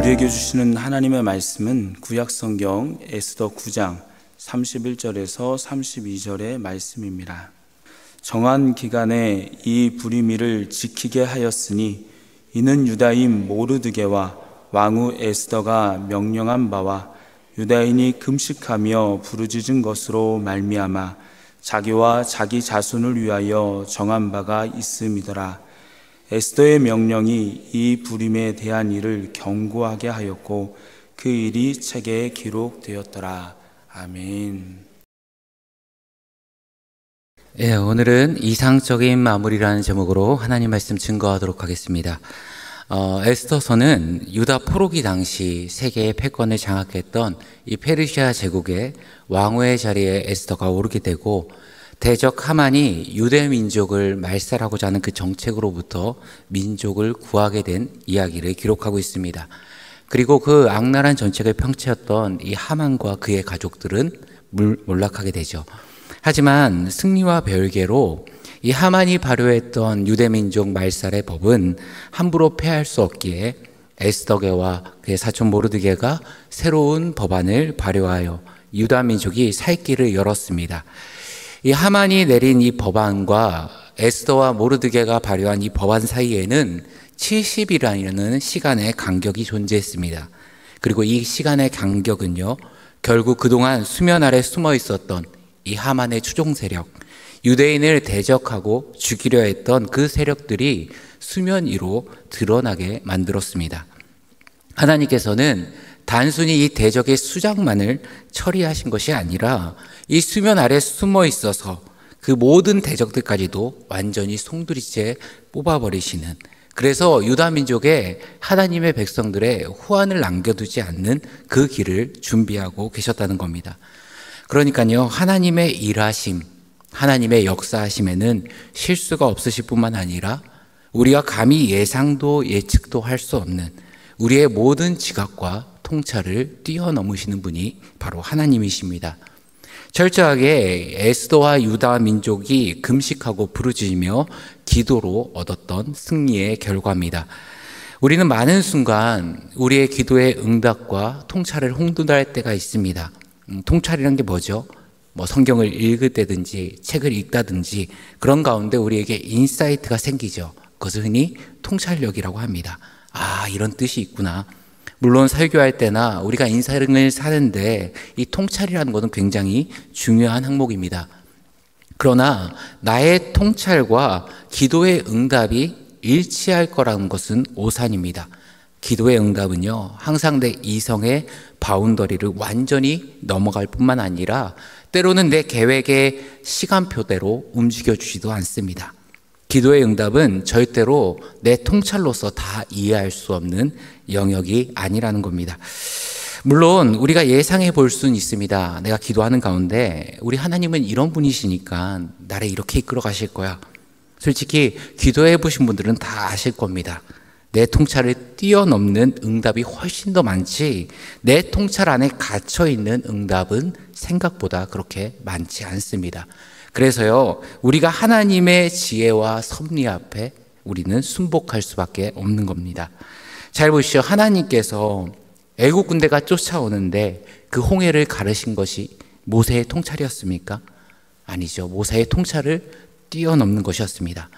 우리에게 주시는 하나님의 말씀은 구약성경 에스더 9장 31절에서 32절의 말씀입니다. 정한 기간에 이 불임일을 지키게 하였으니 이는 유다인 모르드게와 왕후 에스더가 명령한 바와 유다인이 금식하며 부르짖은 것으로 말미암아 자기와 자기 자손을 위하여 정한 바가 있음이더라. 에스더의 명령이 이 불임에 대한 일을 경고하게 하였고 그 일이 책에 기록되었더라. 아멘. 오늘은 이상적인 마무리라는 제목으로 하나님 말씀 증거하도록 하겠습니다. 에스더서는 유다 포로기 당시 세계의 패권을 장악했던 이 페르시아 제국의 왕후의 자리에 에스더가 오르게 되고 대적 하만이 유대 민족을 말살하고자 하는 그 정책으로부터 민족을 구하게 된 이야기를 기록하고 있습니다. 그리고 그 악랄한 정책을 펼쳤던 이 하만과 그의 가족들은 몰락하게 되죠. 하지만 승리와 별개로 이 하만이 발효했던 유대 민족 말살의 법은 함부로 폐할 수 없기에 에스더게와 그의 사촌 모르드게가 새로운 법안을 발효하여 유다 민족이 살 길을 열었습니다. 이 하만이 내린 이 법안과 에스더와 모르드게가 발효한 이 법안 사이에는 70일이라는 시간의 간격이 존재했습니다. 그리고 이 시간의 간격은요, 결국 그동안 수면 아래 숨어 있었던 이 하만의 추종 세력, 유대인을 대적하고 죽이려 했던 그 세력들이 수면 위로 드러나게 만들었습니다. 하나님께서는 단순히 이 대적의 수장만을 처리하신 것이 아니라 이 수면 아래 숨어 있어서 그 모든 대적들까지도 완전히 송두리째 뽑아버리시는, 그래서 유다 민족에 하나님의 백성들의 후환을 남겨두지 않는 그 길을 준비하고 계셨다는 겁니다. 그러니까요, 하나님의 일하심, 하나님의 역사하심에는 실수가 없으실 뿐만 아니라 우리가 감히 예상도 예측도 할 수 없는 우리의 모든 지각과 통찰을 뛰어넘으시는 분이 바로 하나님이십니다. 철저하게 에스더와 유다 민족이 금식하고 부르짖으며 기도로 얻었던 승리의 결과입니다. 우리는 많은 순간 우리의 기도의 응답과 통찰을 홍도할 때가 있습니다. 통찰이란 게 뭐죠? 성경을 읽을 때든지 책을 읽다든지 그런 가운데 우리에게 인사이트가 생기죠. 그것을 흔히 통찰력이라고 합니다. 아, 이런 뜻이 있구나. 물론 설교할 때나 우리가 인생을 사는데 이 통찰이라는 것은 굉장히 중요한 항목입니다. 그러나 나의 통찰과 기도의 응답이 일치할 거라는 것은 오산입니다. 기도의 응답은요, 항상 내 이성의 바운더리를 완전히 넘어갈 뿐만 아니라 때로는 내 계획의 시간표대로 움직여주지도 않습니다. 기도의 응답은 절대로 내 통찰로서 다 이해할 수 없는 영역이 아니라는 겁니다. 물론 우리가 예상해 볼 수는 있습니다. 내가 기도하는 가운데 우리 하나님은 이런 분이시니까 나를 이렇게 이끌어 가실 거야. 솔직히 기도해 보신 분들은 다 아실 겁니다. 내 통찰을 뛰어넘는 응답이 훨씬 더 많지, 내 통찰 안에 갇혀있는 응답은 생각보다 그렇게 많지 않습니다. 그래서요, 우리가 하나님의 지혜와 섭리 앞에 우리는 순복할 수밖에 없는 겁니다. 잘 보시죠. 하나님께서 애국 군대가 쫓아오는데 그 홍해를 가르신 것이 모세의 통찰이었습니까? 아니죠. 모세의 통찰을 뛰어넘는 것이었습니다.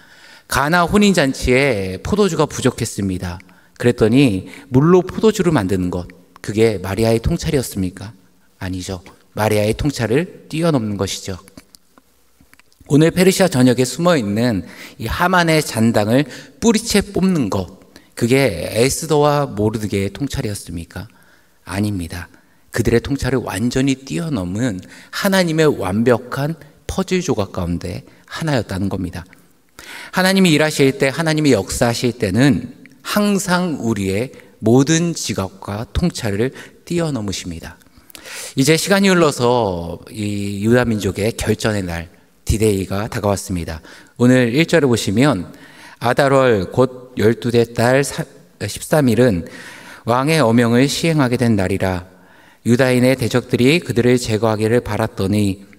가나 혼인잔치에 포도주가 부족했습니다. 그랬더니 물로 포도주를 만드는 것, 그게 마리아의 통찰이었습니까? 아니죠. 마리아의 통찰을 뛰어넘는 것이죠. 오늘 페르시아 전역에 숨어있는 이 하만의 잔당을 뿌리채 뽑는 것, 그게 에스더와 모르드게의 통찰이었습니까? 아닙니다. 그들의 통찰을 완전히 뛰어넘은 하나님의 완벽한 퍼즐 조각 가운데 하나였다는 겁니다. 하나님이 일하실 때, 하나님이 역사하실 때는 항상 우리의 모든 지각과 통찰을 뛰어넘으십니다. 이제 시간이 흘러서 이 유다 민족의 결전의 날, 디데이가 다가왔습니다. 오늘 1절을 보시면 아달월 곧 12대 달 13일은 왕의 어명을 시행하게 된 날이라. 유다인의 대적들이 그들을 제거하기를 바랐더니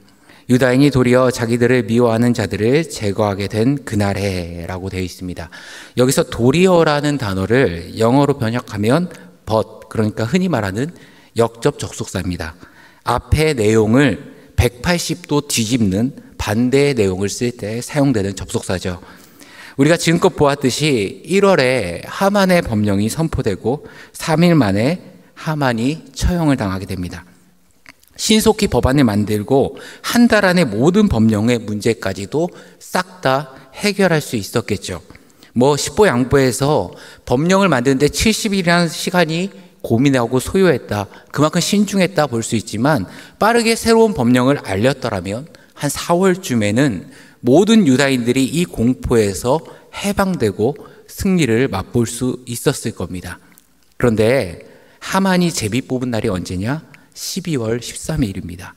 유다인이 도리어 자기들을 미워하는 자들을 제거하게 된 그날에 라고 되어 있습니다. 여기서 도리어라는 단어를 영어로 번역하면 그러니까 흔히 말하는 역접적속사입니다. 앞의 내용을 180도 뒤집는 반대의 내용을 쓸 때 사용되는 접속사죠. 우리가 지금껏 보았듯이 1월에 하만의 법령이 선포되고 3일 만에 하만이 처형을 당하게 됩니다. 신속히 법안을 만들고 한 달 안에 모든 법령의 문제까지도 싹 다 해결할 수 있었겠죠. 십보양보해서 법령을 만드는데 70일이라는 시간이 고민하고 소요했다, 그만큼 신중했다 볼 수 있지만, 빠르게 새로운 법령을 알렸더라면 한 4월쯤에는 모든 유다인들이 이 공포에서 해방되고 승리를 맛볼 수 있었을 겁니다. 그런데 하만이 제비 뽑은 날이 언제냐? 12월 13일입니다.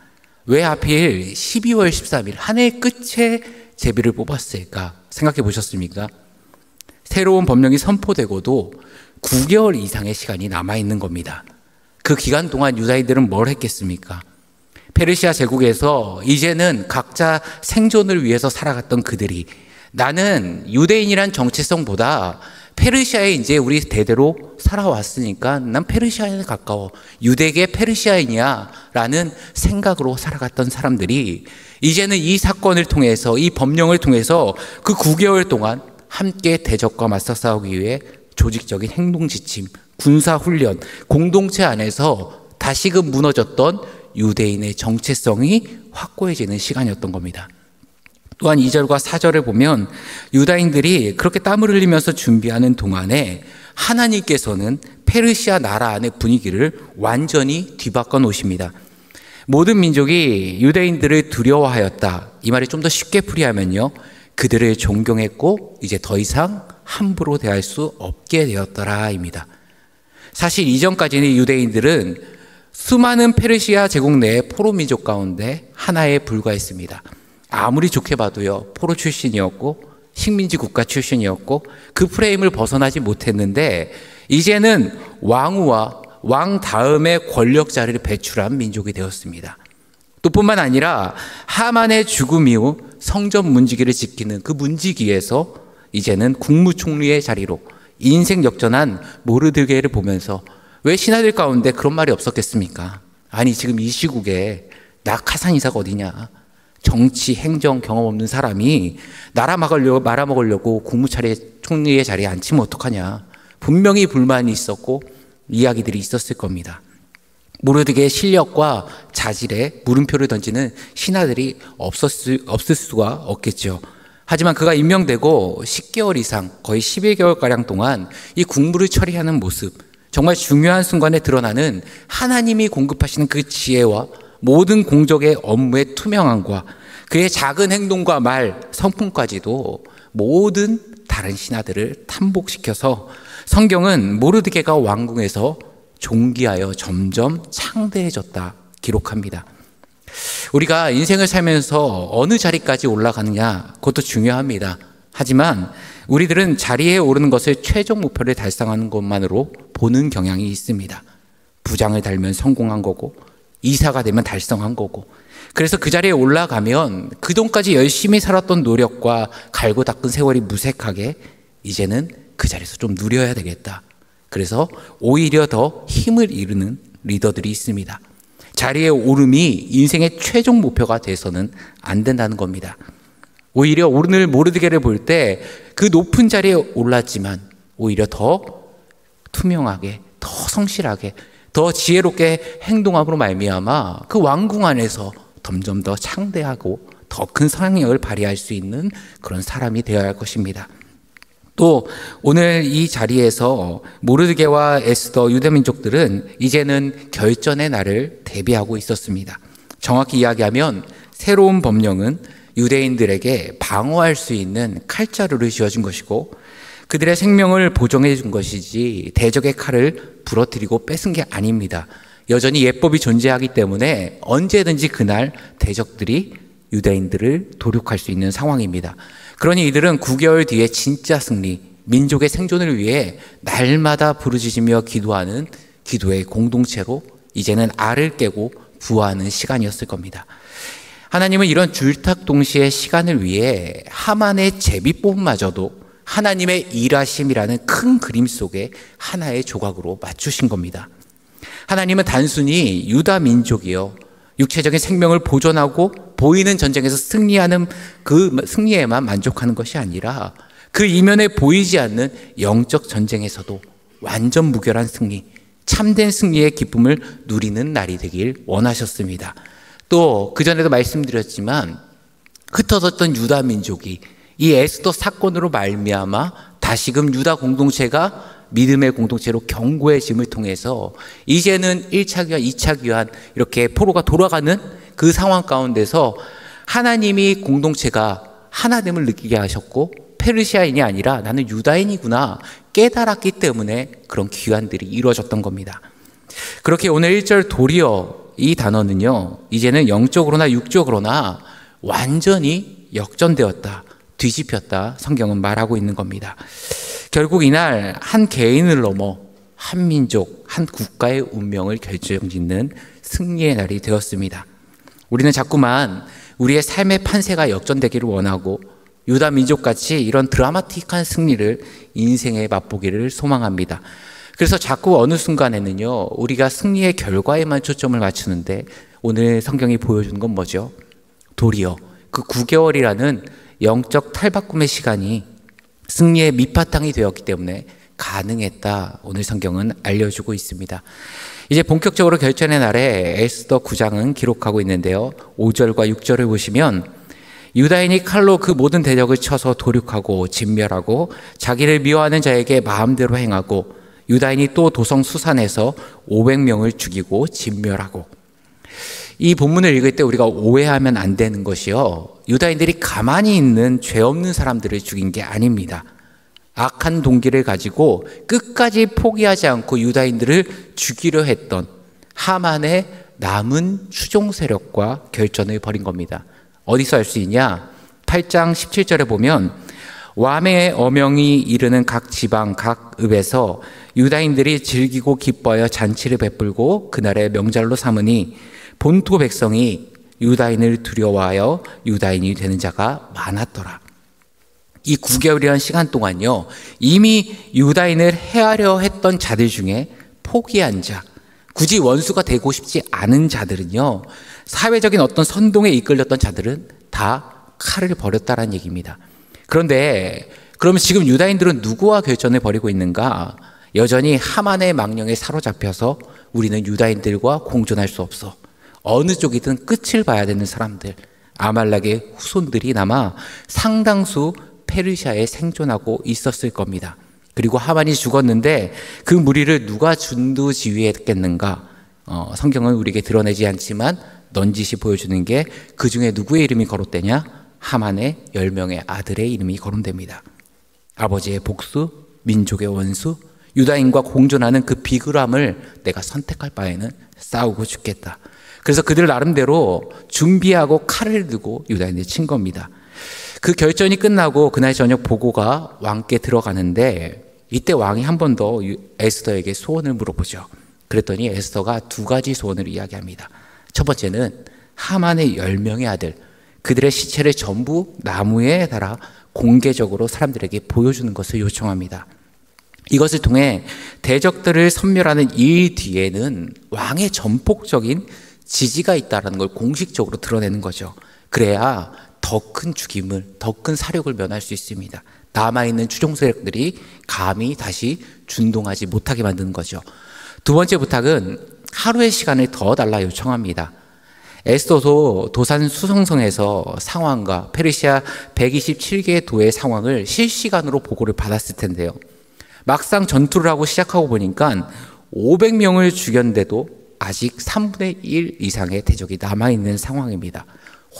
왜 하필 12월 13일 한 해 끝에 제비를 뽑았을까 생각해 보셨습니까? 새로운 법령이 선포되고도 9개월 이상의 시간이 남아있는 겁니다. 그 기간 동안 유다인들은 뭘 했겠습니까? 페르시아 제국에서 이제는 각자 생존을 위해서 살아갔던 그들이, 나는 유대인이란 정체성보다 페르시아에 이제 우리 대대로 살아왔으니까 난 페르시아에 가까워, 유대계 페르시아인이야 라는 생각으로 살아갔던 사람들이 이제는 이 사건을 통해서, 이 법령을 통해서 그 9개월 동안 함께 대적과 맞서 싸우기 위해 조직적인 행동 지침, 군사훈련, 공동체 안에서 다시금 무너졌던 유대인의 정체성이 확고해지는 시간이었던 겁니다. 또한 2절과 4절을 보면 유다인들이 그렇게 땀을 흘리면서 준비하는 동안에 하나님께서는 페르시아 나라 안의 분위기를 완전히 뒤바꿔 놓으십니다. 모든 민족이 유대인들을 두려워하였다. 이 말이 좀 더 쉽게 풀이하면요, 그들을 존경했고 이제 더 이상 함부로 대할 수 없게 되었더라입니다. 사실 이전까지는 유대인들은 수많은 페르시아 제국 내의 포로 민족 가운데 하나에 불과했습니다. 아무리 좋게 봐도요, 포로 출신이었고 식민지 국가 출신이었고 그 프레임을 벗어나지 못했는데, 이제는 왕후와 왕 다음의 권력자를 배출한 민족이 되었습니다. 또 뿐만 아니라 하만의 죽음 이후 성전 문지기를 지키는 그 문지기에서 이제는 국무총리의 자리로 인생 역전한 모르드게를 보면서, 왜 신하들 가운데 그런 말이 없었겠습니까? 아니, 지금 이 시국에 나 카산 이사가 어디냐, 정치 행정 경험 없는 사람이 나라 말아먹으려고 국무총리의 자리에 앉히면 어떡하냐. 분명히 불만이 있었고 이야기들이 있었을 겁니다. 모르드게의 실력과 자질에 물음표를 던지는 신하들이 없을 수가 없겠죠. 하지만 그가 임명되고 10개월 이상, 거의 11개월가량 동안 이 국무를 처리하는 모습, 정말 중요한 순간에 드러나는 하나님이 공급하시는 그 지혜와 모든 공적의 업무의 투명함과 그의 작은 행동과 말, 성품까지도 모든 다른 신하들을 탐복시켜서 성경은 모르드게가 왕궁에서 존귀하여 점점 창대해졌다 기록합니다. 우리가 인생을 살면서 어느 자리까지 올라가느냐, 그것도 중요합니다. 하지만 우리들은 자리에 오르는 것을 최종 목표를 달성하는 것만으로 보는 경향이 있습니다. 부장을 달면 성공한 거고, 이사가 되면 달성한 거고, 그래서 그 자리에 올라가면 그동안까지 열심히 살았던 노력과 갈고 닦은 세월이 무색하게 이제는 그 자리에서 좀 누려야 되겠다. 그래서 오히려 더 힘을 잃는 리더들이 있습니다. 자리에 오름이 인생의 최종 목표가 돼서는 안 된다는 겁니다. 오히려 오늘 모르드게를 볼 때 그 높은 자리에 올랐지만 오히려 더 투명하게, 더 성실하게, 더 지혜롭게 행동함으로 말미암아 그 왕궁 안에서 점점 더 창대하고 더 큰 성향을 발휘할 수 있는 그런 사람이 되어야 할 것입니다. 또 오늘 이 자리에서 모르드게와 에스더, 유대민족들은 이제는 결전의 날을 대비하고 있었습니다. 정확히 이야기하면 새로운 법령은 유대인들에게 방어할 수 있는 칼자루를 쥐어준 것이고 그들의 생명을 보정해 준 것이지 대적의 칼을 부러뜨리고 뺏은 게 아닙니다. 여전히 예법이 존재하기 때문에 언제든지 그날 대적들이 유대인들을 도륙할 수 있는 상황입니다. 그러니 이들은 9개월 뒤에 진짜 승리, 민족의 생존을 위해 날마다 부르짖으며 기도하는 기도의 공동체로 이제는 알을 깨고 부화하는 시간이었을 겁니다. 하나님은 이런 줄탁동시의 시간을 위해 하만의 제비뽑마저도 하나님의 일하심이라는 큰 그림 속에 하나의 조각으로 맞추신 겁니다. 하나님은 단순히 유다 민족이요, 육체적인 생명을 보존하고 보이는 전쟁에서 승리하는 그 승리에만 만족하는 것이 아니라 그 이면에 보이지 않는 영적 전쟁에서도 완전 무결한 승리, 참된 승리의 기쁨을 누리는 날이 되길 원하셨습니다. 또 그전에도 말씀드렸지만 흩어졌던 유다 민족이 이 에스더 사건으로 말미암아 다시금 유다 공동체가 믿음의 공동체로 견고해짐을 통해서 이제는 1차 귀환, 2차 귀환 이렇게 포로가 돌아가는 그 상황 가운데서 하나님이 공동체가 하나됨을 느끼게 하셨고 페르시아인이 아니라 나는 유다인이구나 깨달았기 때문에 그런 귀환들이 이루어졌던 겁니다. 그렇게 오늘 1절 도리어 이 단어는요, 이제는 영적으로나 육적으로나 완전히 역전되었다, 뒤집혔다 성경은 말하고 있는 겁니다. 결국 이날 한 개인을 넘어 한 민족, 한 국가의 운명을 결정짓는 승리의 날이 되었습니다. 우리는 자꾸만 우리의 삶의 판세가 역전되기를 원하고 유다 민족같이 이런 드라마틱한 승리를 인생에 맛보기를 소망합니다. 그래서 자꾸 어느 순간에는요, 우리가 승리의 결과에만 초점을 맞추는데 오늘 성경이 보여주는 건 뭐죠? 도리어 그 9개월이라는 영적 탈바꿈의 시간이 승리의 밑바탕이 되었기 때문에 가능했다, 오늘 성경은 알려주고 있습니다. 이제 본격적으로 결전의 날에 에스더 9장은 기록하고 있는데요, 5절과 6절을 보시면 유다인이 칼로 그 모든 대적을 쳐서 도륙하고 진멸하고 자기를 미워하는 자에게 마음대로 행하고 유다인이 또 도성 수산에서 500명을 죽이고 진멸하고. 이 본문을 읽을 때 우리가 오해하면 안 되는 것이요, 유다인들이 가만히 있는 죄 없는 사람들을 죽인 게 아닙니다. 악한 동기를 가지고 끝까지 포기하지 않고 유다인들을 죽이려 했던 하만의 남은 추종 세력과 결전을 벌인 겁니다. 어디서 알 수 있냐? 8장 17절에 보면 왬의 어명이 이르는 각 지방 각 읍에서 유다인들이 즐기고 기뻐하여 잔치를 베풀고 그날의 명절로 삼으니 본토 백성이 유다인을 두려워하여 유다인이 되는 자가 많았더라. 이 9개월이라는 시간 동안요, 이미 유다인을 해하려 했던 자들 중에 포기한 자, 굳이 원수가 되고 싶지 않은 자들은요, 사회적인 어떤 선동에 이끌렸던 자들은 다 칼을 버렸다라는 얘기입니다. 그런데 그러면 지금 유다인들은 누구와 결전을 벌이고 있는가? 여전히 하만의 망령에 사로잡혀서 우리는 유다인들과 공존할 수 없어, 어느 쪽이든 끝을 봐야 되는 사람들, 아말렉의 후손들이 남아 상당수 페르시아에 생존하고 있었을 겁니다. 그리고 하만이 죽었는데 그 무리를 누가 준두지휘했겠는가? 성경은 우리에게 드러내지 않지만 넌지시 보여주는 게 그 중에 누구의 이름이 거론되냐? 하만의 10명의 아들의 이름이 거론됩니다. 아버지의 복수, 민족의 원수, 유다인과 공존하는 그 비굴함을 내가 선택할 바에는 싸우고 죽겠다. 그래서 그들 나름대로 준비하고 칼을 들고 유다인을 친 겁니다. 그 결전이 끝나고 그날 저녁 보고가 왕께 들어가는데 이때 왕이 한 번 더 에스더에게 소원을 물어보죠. 그랬더니 에스더가 2가지 소원을 이야기합니다. 첫 번째는 하만의 10명의 아들, 그들의 시체를 전부 나무에 달아 공개적으로 사람들에게 보여주는 것을 요청합니다. 이것을 통해 대적들을 섬멸하는 일 뒤에는 왕의 전폭적인 지지가 있다는 걸 공식적으로 드러내는 거죠. 그래야 더 큰 죽임을, 더 큰 사력을 면할 수 있습니다. 남아있는 추종 세력들이 감히 다시 준동하지 못하게 만드는 거죠. 2번째 부탁은 하루의 시간을 더 달라 요청합니다. 에스더도 도산 수성성에서 상황과 페르시아 127개의 도의 상황을 실시간으로 보고를 받았을 텐데요, 막상 전투를 하고 시작하고 보니까 500명을 죽였는데도 아직 3분의 1 이상의 대적이 남아있는 상황입니다.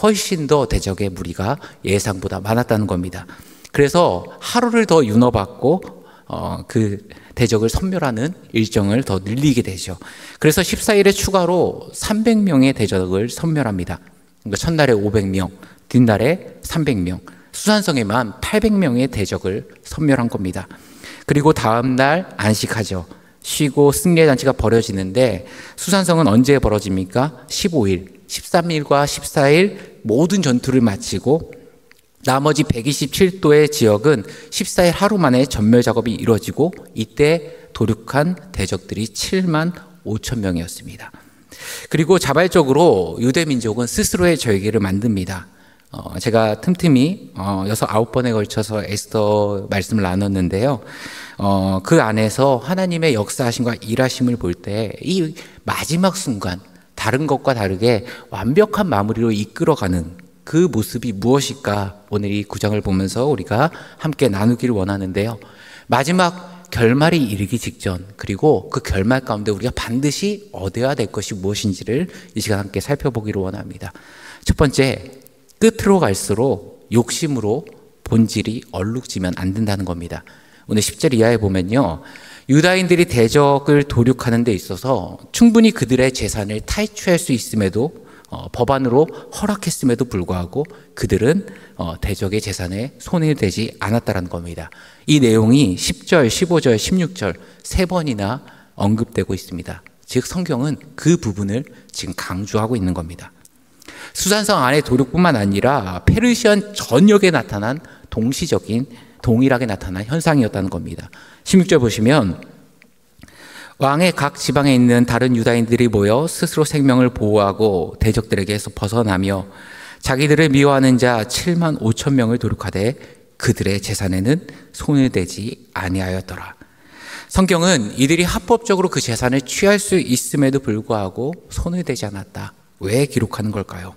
훨씬 더 대적의 무리가 예상보다 많았다는 겁니다. 그래서 하루를 더 윤허받고 그 대적을 섬멸하는 일정을 더 늘리게 되죠. 그래서 14일에 추가로 300명의 대적을 섬멸합니다. 그러니까 첫날에 500명, 뒷날에 300명, 수산성에만 800명의 대적을 섬멸한 겁니다. 그리고 다음 날 안식하죠. 쉬고 승리의 잔치가 벌어지는데 수산성은 언제 벌어집니까? 15일, 13일과 14일 모든 전투를 마치고 나머지 127도의 지역은 14일 하루 만에 전멸 작업이 이루어지고 이때 도륙한 대적들이 7만 5천 명이었습니다. 그리고 자발적으로 유대 민족은 스스로의 절기를 만듭니다. 제가 틈틈이 6, 9번에 걸쳐서 에스더 말씀을 나눴는데요. 그 안에서 하나님의 역사하심과 일하심을 볼 때 이 마지막 순간 다른 것과 다르게 완벽한 마무리로 이끌어가는 그 모습이 무엇일까? 오늘 이 구장을 보면서 우리가 함께 나누기를 원하는데요. 마지막 결말이 이르기 직전, 그리고 그 결말 가운데 우리가 반드시 얻어야 될 것이 무엇인지를 이 시간 함께 살펴보기를 원합니다. 첫 번째, 끝으로 갈수록 욕심으로 본질이 얼룩지면 안 된다는 겁니다. 오늘 10절 이하에 보면요, 유다인들이 대적을 도륙하는 데 있어서 충분히 그들의 재산을 탈취할 수 있음에도 법안으로 허락했음에도 불구하고 그들은 대적의 재산에 손이 되지 않았다는 겁니다. 이 내용이 10절, 15절, 16절 세 번이나 언급되고 있습니다. 즉 성경은 그 부분을 지금 강조하고 있는 겁니다. 수산성 안의 도륙뿐만 아니라 페르시안 전역에 나타난 동일하게 나타난 현상이었다는 겁니다. 16절 보시면 왕의 각 지방에 있는 다른 유다인들이 모여 스스로 생명을 보호하고 대적들에게서 벗어나며 자기들을 미워하는 자 7만 5천 명을 도륙하되 그들의 재산에는 손을 대지 아니하였더라. 성경은 이들이 합법적으로 그 재산을 취할 수 있음에도 불구하고 손을 대지 않았다. 왜 기록하는 걸까요?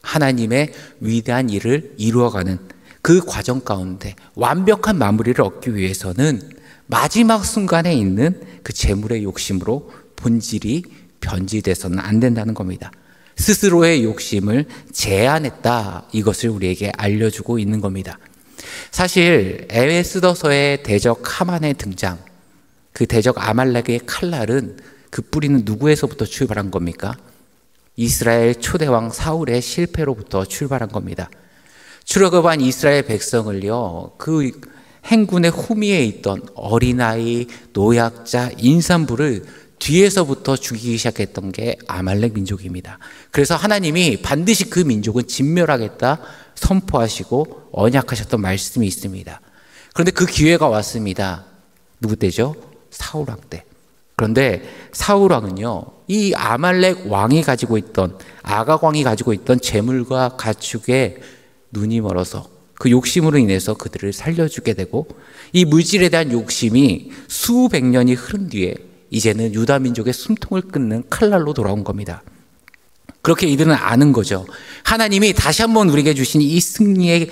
하나님의 위대한 일을 이루어가는 그 과정 가운데 완벽한 마무리를 얻기 위해서는 마지막 순간에 있는 그 재물의 욕심으로 본질이 변질돼서는 안 된다는 겁니다. 스스로의 욕심을 제한했다. 이것을 우리에게 알려주고 있는 겁니다. 사실 에스더서의 대적 하만의 등장, 그 대적 아말렉의 칼날은 그 뿌리는 누구에서부터 출발한 겁니까? 이스라엘 초대왕 사울의 실패로부터 출발한 겁니다. 출애굽한 이스라엘 백성을요, 그 행군의 후미에 있던 어린아이, 노약자, 임산부를 뒤에서부터 죽이기 시작했던 게 아말렉 민족입니다. 그래서 하나님이 반드시 그 민족은 진멸하겠다 선포하시고 언약하셨던 말씀이 있습니다. 그런데 그 기회가 왔습니다. 누구 때죠? 사울왕 때. 그런데 사울왕은요, 이 아말렉 왕이 가지고 있던, 아각 왕이 가지고 있던 재물과 가축에 눈이 멀어서 그 욕심으로 인해서 그들을 살려주게 되고, 이 물질에 대한 욕심이 수백 년이 흐른 뒤에 이제는 유다 민족의 숨통을 끊는 칼날로 돌아온 겁니다. 그렇게 이들은 아는 거죠. 하나님이 다시 한번 우리에게 주신 이 승리의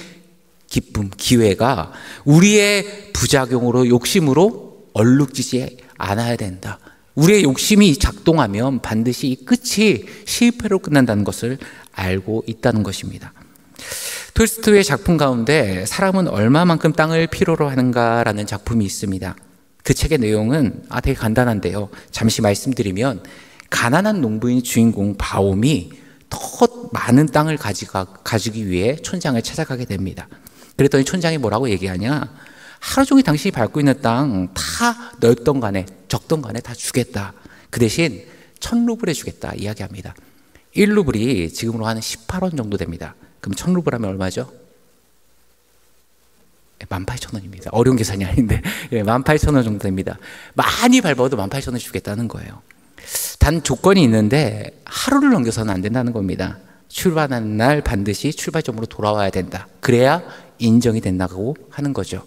기쁨, 기회가 우리의 부작용으로, 욕심으로 얼룩지지 않아야 된다. 우리의 욕심이 작동하면 반드시 이 끝이 실패로 끝난다는 것을 알고 있다는 것입니다. 톨스토이의 작품 가운데 사람은 얼마만큼 땅을 필요로 하는가라는 작품이 있습니다. 그 책의 내용은 되게 간단한데요. 잠시 말씀드리면, 가난한 농부인 주인공 바옴이 더 많은 땅을 가지기 위해 촌장을 찾아가게 됩니다. 그랬더니 촌장이 뭐라고 얘기하냐? 하루 종일 당신이 밟고 있는 땅 다 넓던 간에 적던 간에 다 주겠다. 그 대신 1,000루블 해주겠다 이야기합니다. 1루블이 지금으로 한 18원 정도 됩니다. 그럼 1,000루블 하면 얼마죠? 18,000원입니다. 어려운 계산이 아닌데 18,000원 정도 됩니다. 많이 밟아도 18,000원 주겠다는 거예요. 단 조건이 있는데 하루를 넘겨서는 안 된다는 겁니다. 출발하는 날 반드시 출발점으로 돌아와야 된다. 그래야 인정이 된다고 하는 거죠.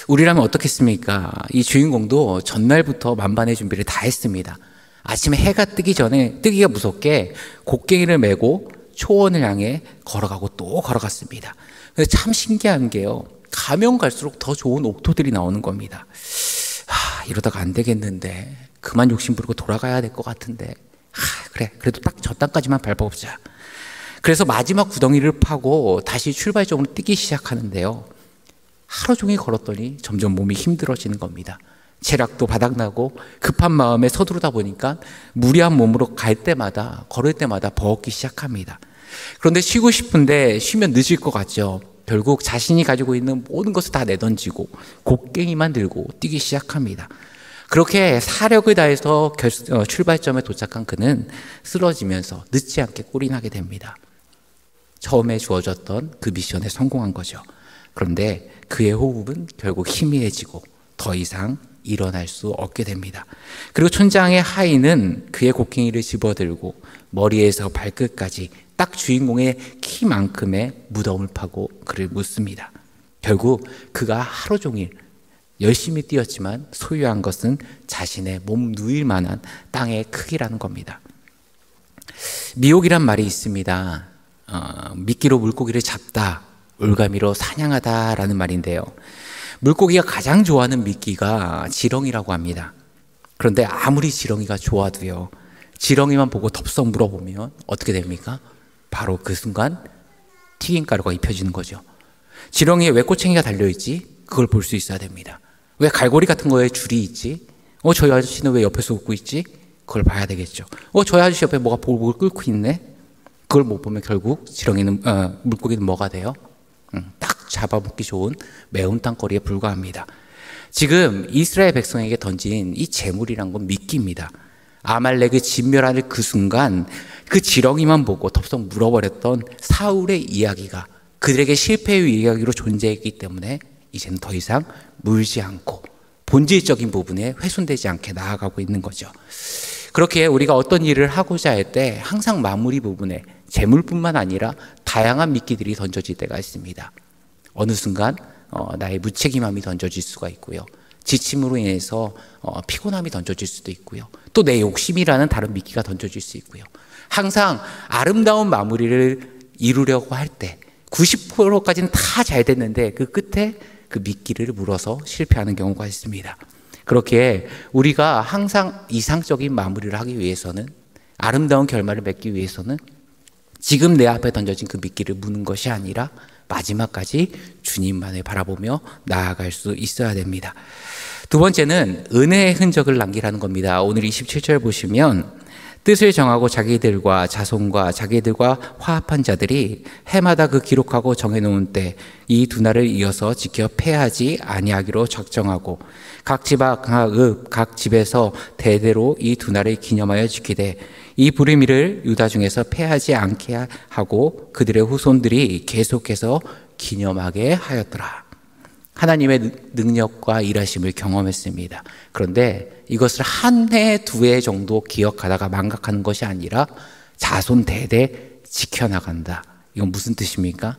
우리라면 어떻겠습니까? 이 주인공도 전날부터 만반의 준비를 다 했습니다. 아침에 해가 뜨기 전에, 뜨기가 무섭게 곡괭이를 메고 초원을 향해 걸어가고 또 걸어갔습니다. 근데 참 신기한 게요, 가면 갈수록 더 좋은 옥토들이 나오는 겁니다. 이러다가 안 되겠는데, 그만 욕심 부리고 돌아가야 될 것 같은데, 그래, 그래도 딱 저 땅까지만 밟아보자. 그래서 마지막 구덩이를 파고 다시 출발점으로 뛰기 시작하는데요, 하루 종일 걸었더니 점점 몸이 힘들어지는 겁니다. 체력도 바닥나고 급한 마음에 서두르다 보니까 무리한 몸으로 걸을 때마다 버겁기 시작합니다. 그런데 쉬고 싶은데 쉬면 늦을 것 같죠. 결국 자신이 가지고 있는 모든 것을 다 내던지고 곡괭이만 들고 뛰기 시작합니다. 그렇게 사력을 다해서 출발점에 도착한 그는 쓰러지면서 늦지 않게 꼴이 나게 됩니다. 처음에 주어졌던 그 미션에 성공한 거죠. 그런데 그의 호흡은 결국 희미해지고 더 이상 일어날 수 없게 됩니다. 그리고 촌장의 하인은 그의 곡괭이를 집어들고 머리에서 발끝까지 딱 주인공의 키만큼의 무덤을 파고 그를 묻습니다. 결국 그가 하루 종일 열심히 뛰었지만 소유한 것은 자신의 몸 누일 만한 땅의 크기라는 겁니다. 미혹이란 말이 있습니다. 미끼로 물고기를 잡다, 올가미로 사냥하다라는 말인데요. 물고기가 가장 좋아하는 미끼가 지렁이라고 합니다. 그런데 아무리 지렁이가 좋아도요, 지렁이만 보고 덥석 물어보면 어떻게 됩니까? 바로 그 순간 튀김가루가 입혀지는 거죠. 지렁이에 왜 꼬챙이가 달려있지? 그걸 볼 수 있어야 됩니다. 왜 갈고리 같은 거에 줄이 있지? 저희 아저씨는 왜 옆에서 웃고 있지? 그걸 봐야 되겠죠. 저희 아저씨 옆에 뭐가 볼을 끓고 있네? 그걸 못 보면 결국 물고기는 뭐가 돼요? 딱 잡아먹기 좋은 매운 땅거리에 불과합니다. 지금 이스라엘 백성에게 던진 이 재물이란 건 미끼입니다. 아말렉을 진멸하는 그 순간 그 지렁이만 보고 덥석 물어버렸던 사울의 이야기가 그들에게 실패의 이야기로 존재했기 때문에 이제는 더 이상 물지 않고 본질적인 부분에 훼손되지 않게 나아가고 있는 거죠. 그렇게 우리가 어떤 일을 하고자 할 때 항상 마무리 부분에 재물뿐만 아니라 다양한 미끼들이 던져질 때가 있습니다. 어느 순간 나의 무책임함이 던져질 수가 있고요. 지침으로 인해서 피곤함이 던져질 수도 있고요. 또 내 욕심이라는 다른 미끼가 던져질 수 있고요. 항상 아름다운 마무리를 이루려고 할 때 90%까지는 다 잘 됐는데 그 끝에 그 미끼를 물어서 실패하는 경우가 있습니다. 그렇게 우리가 항상 이상적인 마무리를 하기 위해서는, 아름다운 결말을 맺기 위해서는 지금 내 앞에 던져진 그 미끼를 무는 것이 아니라 마지막까지 주님만을 바라보며 나아갈 수 있어야 됩니다. 두 번째는 은혜의 흔적을 남기라는 겁니다. 오늘 27절 보시면 뜻을 정하고 자기들과 자손과 자기들과 화합한 자들이 해마다 그 기록하고 정해놓은 때 이 두 날을 이어서 지켜 패하지 아니하기로 작정하고 각 각 집에서 대대로 이 두 날을 기념하여 지키되 이 불의미를 유다 중에서 패하지 않게 하고 그들의 후손들이 계속해서 기념하게 하였더라. 하나님의 능력과 일하심을 경험했습니다. 그런데 이것을 한 해, 두 해 정도 기억하다가 망각하는 것이 아니라 자손 대대 지켜나간다. 이건 무슨 뜻입니까?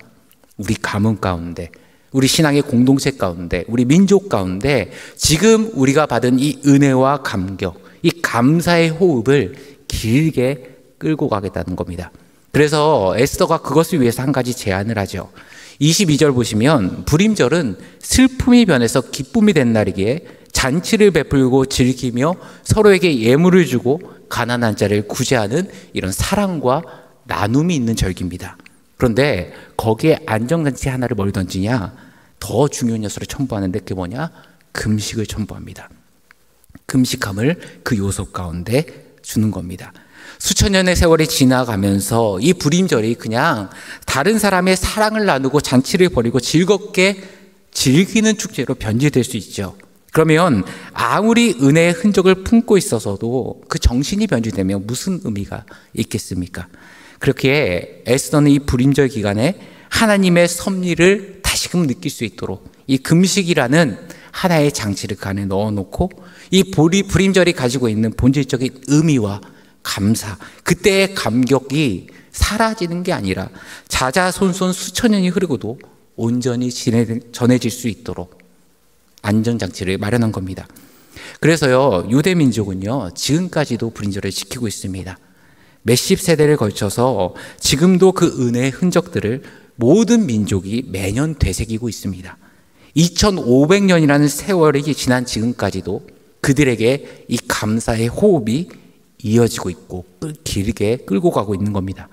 우리 가문 가운데, 우리 신앙의 공동체 가운데, 우리 민족 가운데 지금 우리가 받은 이 은혜와 감격, 이 감사의 호흡을 길게 끌고 가겠다는 겁니다. 그래서 에스더가 그것을 위해서 한 가지 제안을 하죠. 22절 보시면 불임절은 슬픔이 변해서 기쁨이 된 날이기에 잔치를 베풀고 즐기며 서로에게 예물을 주고 가난한 자를 구제하는 이런 사랑과 나눔이 있는 절기입니다. 그런데 거기에 안정잔치 하나를 뭘 던지냐? 더 중요한 요소를 첨부하는데 그게 뭐냐? 금식을 첨부합니다. 금식함을 그 요소 가운데 주는 겁니다. 수천 년의 세월이 지나가면서 이 불임절이 그냥 다른 사람의 사랑을 나누고 잔치를 벌이고 즐겁게 즐기는 축제로 변질될 수 있죠. 그러면 아무리 은혜의 흔적을 품고 있어서도 그 정신이 변질되면 무슨 의미가 있겠습니까? 그렇게 에스더는 이 불임절 기간에 하나님의 섭리를 다시금 느낄 수 있도록 이 금식이라는 하나의 장치를 그 안에 넣어놓고 이 불임절이 가지고 있는 본질적인 의미와 감사, 그때의 감격이 사라지는 게 아니라 자자손손 수천 년이 흐르고도 온전히 전해질 수 있도록 안전장치를 마련한 겁니다. 그래서요, 유대 민족은요, 지금까지도 불임절을 지키고 있습니다. 몇십 세대를 걸쳐서 지금도 그 은혜의 흔적들을 모든 민족이 매년 되새기고 있습니다. 2500년이라는 세월이 지난 지금까지도 그들에게 이 감사의 호흡이 이어지고 있고 길게 끌고 가고 있는 겁니다.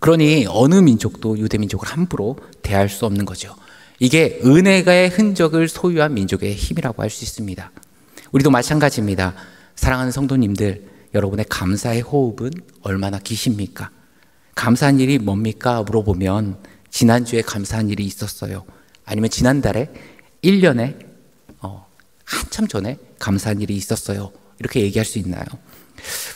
그러니 어느 민족도 유대 민족을 함부로 대할 수 없는 거죠. 이게 은혜의 흔적을 소유한 민족의 힘이라고 할 수 있습니다. 우리도 마찬가지입니다. 사랑하는 성도님들, 여러분의 감사의 호흡은 얼마나 기십니까? 감사한 일이 뭡니까? 물어보면 지난주에 감사한 일이 있었어요. 아니면 지난달에 1년에 한참 전에 감사한 일이 있었어요. 이렇게 얘기할 수 있나요?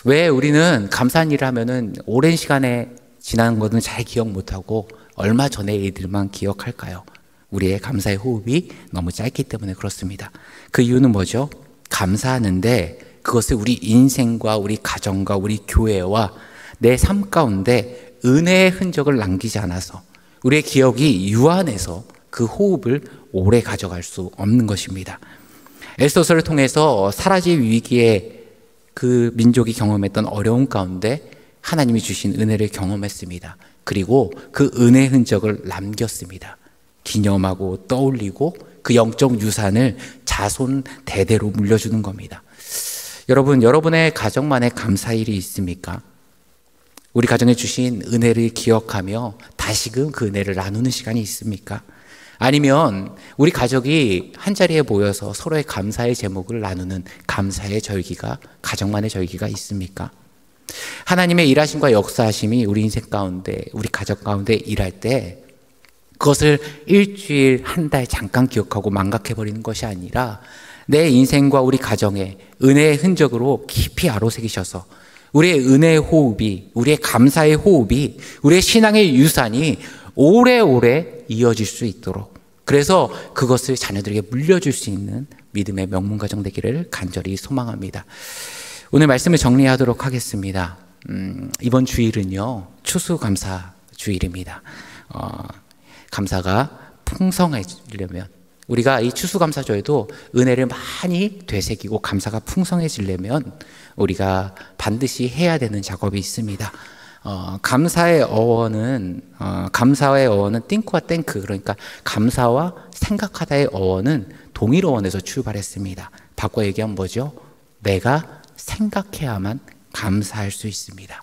왜 우리는 감사한 일을 하면은 오랜 시간에 지난 것은 잘 기억 못하고 얼마 전의 일들만 기억할까요? 우리의 감사의 호흡이 너무 짧기 때문에 그렇습니다. 그 이유는 뭐죠? 감사하는데 그것을 우리 인생과 우리 가정과 우리 교회와 내 삶 가운데 은혜의 흔적을 남기지 않아서 우리의 기억이 유한해서 그 호흡을 오래 가져갈 수 없는 것입니다. 에스더서를 통해서 사라질 위기에 그 민족이 경험했던 어려움 가운데 하나님이 주신 은혜를 경험했습니다. 그리고 그 은혜의 흔적을 남겼습니다. 기념하고 떠올리고 그 영적 유산을 자손 대대로 물려주는 겁니다. 여러분, 여러분의 가정만의 감사일이 있습니까? 우리 가정에 주신 은혜를 기억하며 다시금 그 은혜를 나누는 시간이 있습니까? 아니면 우리 가족이 한자리에 모여서 서로의 감사의 제목을 나누는 감사의 절기가, 가정만의 절기가 있습니까? 하나님의 일하심과 역사하심이 우리 인생 가운데, 우리 가족 가운데 일할 때 그것을 일주일, 한 달 잠깐 기억하고 망각해버리는 것이 아니라 내 인생과 우리 가정에 은혜의 흔적으로 깊이 아로새기셔서 우리의 은혜의 호흡이, 우리의 감사의 호흡이, 우리의 신앙의 유산이 오래오래 이어질 수 있도록, 그래서 그것을 자녀들에게 물려줄 수 있는 믿음의 명문가정 되기를 간절히 소망합니다. 오늘 말씀을 정리하도록 하겠습니다. 이번 주일은요, 추수감사 주일입니다. 감사가 풍성해지려면, 우리가 이 추수감사절에도 은혜를 많이 되새기고 감사가 풍성해지려면 우리가 반드시 해야 되는 작업이 있습니다. 감사의 어원은 띵크와 땡크, 그러니까 감사와 생각하다의 어원은 동일 어원에서 출발했습니다. 바꿔 얘기하면 뭐죠? 내가 생각해야만 감사할 수 있습니다.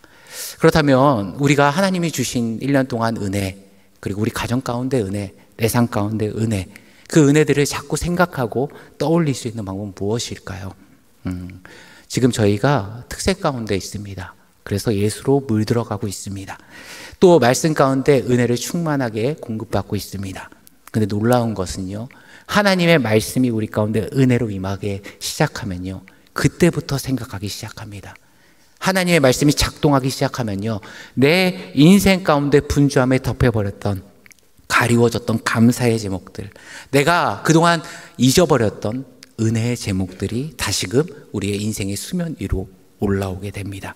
그렇다면 우리가 하나님이 주신 1년 동안 은혜, 그리고 우리 가정 가운데 은혜, 내 삶 가운데 은혜, 그 은혜들을 자꾸 생각하고 떠올릴 수 있는 방법은 무엇일까요? 지금 저희가 특색 가운데 있습니다. 그래서 예수로 물들어가고 있습니다. 또 말씀 가운데 은혜를 충만하게 공급받고 있습니다. 근데 놀라운 것은요, 하나님의 말씀이 우리 가운데 은혜로 임하게 시작하면요, 그때부터 생각하기 시작합니다. 하나님의 말씀이 작동하기 시작하면요, 내 인생 가운데 분주함에 덮여버렸던, 가리워졌던 감사의 제목들, 내가 그동안 잊어버렸던 은혜의 제목들이 다시금 우리의 인생의 수면 위로 올라오게 됩니다.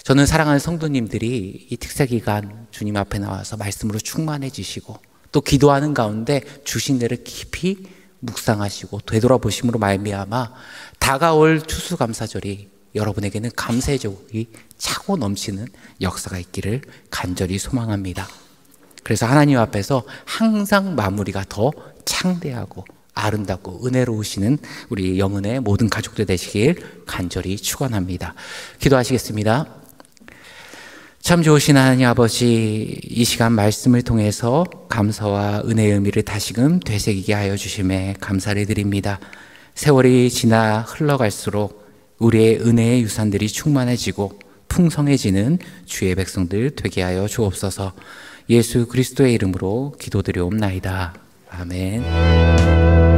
저는 사랑하는 성도님들이 이 특세기간 주님 앞에 나와서 말씀으로 충만해지시고 또 기도하는 가운데 주신 은혜를 깊이 묵상하시고 되돌아보심으로 말미암아 다가올 추수감사절이 여러분에게는 감사의 제목이 차고 넘치는 역사가 있기를 간절히 소망합니다. 그래서 하나님 앞에서 항상 마무리가 더 창대하고 아름답고 은혜로우시는 우리 영은의 모든 가족들 되시길 간절히 축원합니다. 기도하시겠습니다. 참 좋으신 하나님 아버지, 이 시간 말씀을 통해서 감사와 은혜의 의미를 다시금 되새기게 하여 주심에 감사를 드립니다. 세월이 지나 흘러갈수록 우리의 은혜의 유산들이 충만해지고 풍성해지는 주의 백성들 되게 하여 주옵소서. 예수 그리스도의 이름으로 기도드리옵나이다. 아멘.